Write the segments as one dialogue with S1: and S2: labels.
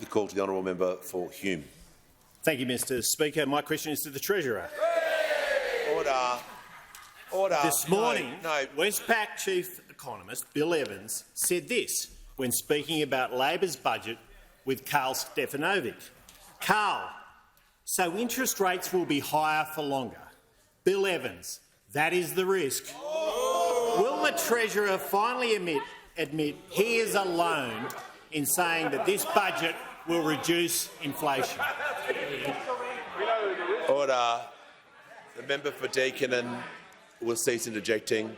S1: The call to the honourable member for Hume.
S2: Thank you, Mr Speaker. My question is to the Treasurer.
S1: Order. Order.
S2: This morning,
S1: no.
S2: Westpac Chief Economist Bill Evans said this when speaking about Labor's budget with Karl Stefanovic. Karl, so interest rates will be higher for longer. Bill Evans, that is the risk. Will the Treasurer finally admit he is alone in saying that this budget will reduce inflation?
S1: Order. The member for Deakin will cease interjecting.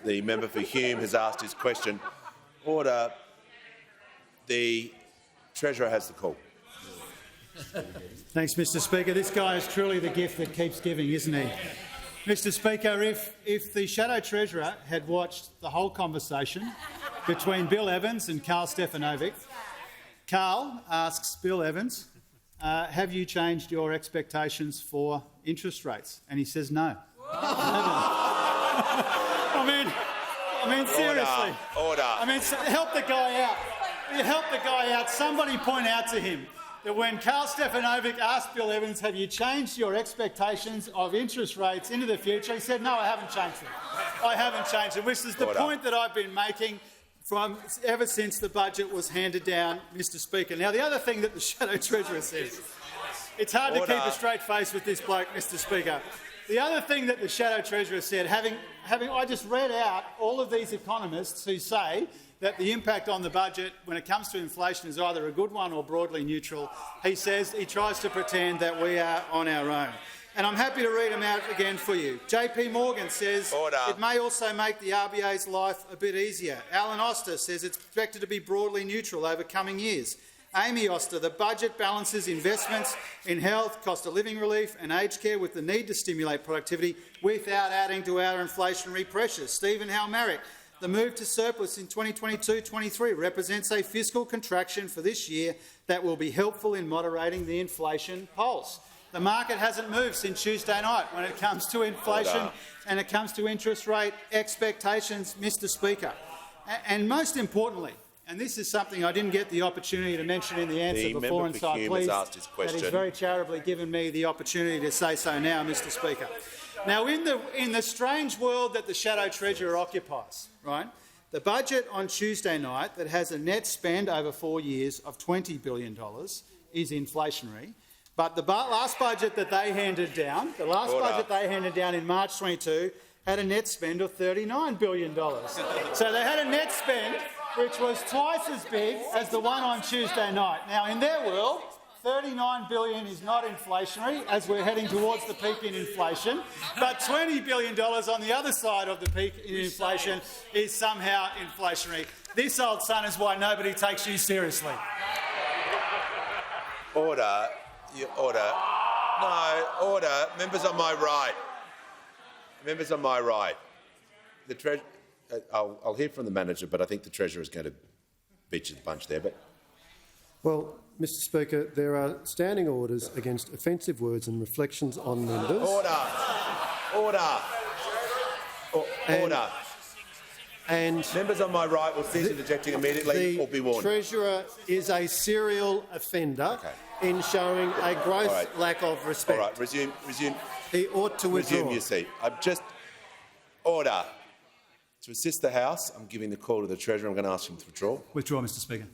S1: The member for Hume has asked his question. Order. The Treasurer has the call.
S3: Thanks, Mr Speaker. This guy is truly the gift that keeps giving, isn't he? Mr Speaker, if the Shadow Treasurer had watched the whole conversation between Bill Evans and Karl Stefanovic, Karl asks Bill Evans, have you changed your expectations for interest rates? And he says no. I mean, seriously.
S1: Order.
S3: I mean, help the guy out. Help the guy out. Somebody point out to him that when Karl Stefanovic asked Bill Evans, have you changed your expectations of interest rates into the future, he said, no, I haven't changed them. I haven't changed them, which is the point that I've been making from ever since the budget was handed down, Mr Speaker. Now, the other thing that the Shadow Treasurer says, it's hard to keep a straight face with this bloke, Mr Speaker. The other thing that the Shadow Treasurer said, I just read out all of these economists who say that the impact on the budget when it comes to inflation is either a good one or broadly neutral. He tries to pretend that we are on our own. And I'm happy to read them out again for you. JP Morgan says it may also make the RBA's life a bit easier. Alan Oster says it's expected to be broadly neutral over coming years. Amy Oster, the budget balances investments in health, cost of living relief and aged care with the need to stimulate productivity without adding to our inflationary pressures. Stephen Halmarick, the move to surplus in 2022-23 represents a fiscal contraction for this year that will be helpful in moderating the inflation pulse. The market hasn't moved since Tuesday night when it comes to inflation and it comes to interest rate expectations, Mr Speaker. And most importantly, and this is something I didn't get the opportunity to mention in the answer before, and so I'm pleased that he's very charitably given me the opportunity to say so now, Mr Speaker. Now, in the strange world that the Shadow Treasurer occupies, right, the budget on Tuesday night that has a net spend over 4 years of $20 billion is inflationary. But the last budget that they handed down, in March 22, had a net spend of $39 billion. So they had a net spend which was twice as big as the one on Tuesday night. Now, in their world, $39 billion is not inflationary, as we're heading towards the peak in inflation, but $20 billion on the other side of the peak in inflation is somehow inflationary. This, old son, is why nobody takes you seriously.
S1: Order. Order. No, order. Members on my right. Members on my right. I'll hear from the manager, but I think the Treasurer is going to beat you the punch there. But
S4: well, Mr Speaker, there are standing orders against offensive words and reflections on members.
S1: Order. Order. Order.
S4: And
S1: members on my right will cease interjecting immediately or be warned.
S4: The Treasurer is a serial offender in showing a gross lack of respect.
S1: All right, resume.
S4: He ought to withdraw.
S1: Resume your seat. Order. To assist the House, I'm giving the call to the Treasurer. I'm going to ask him to withdraw.
S3: Withdraw, Mr Speaker.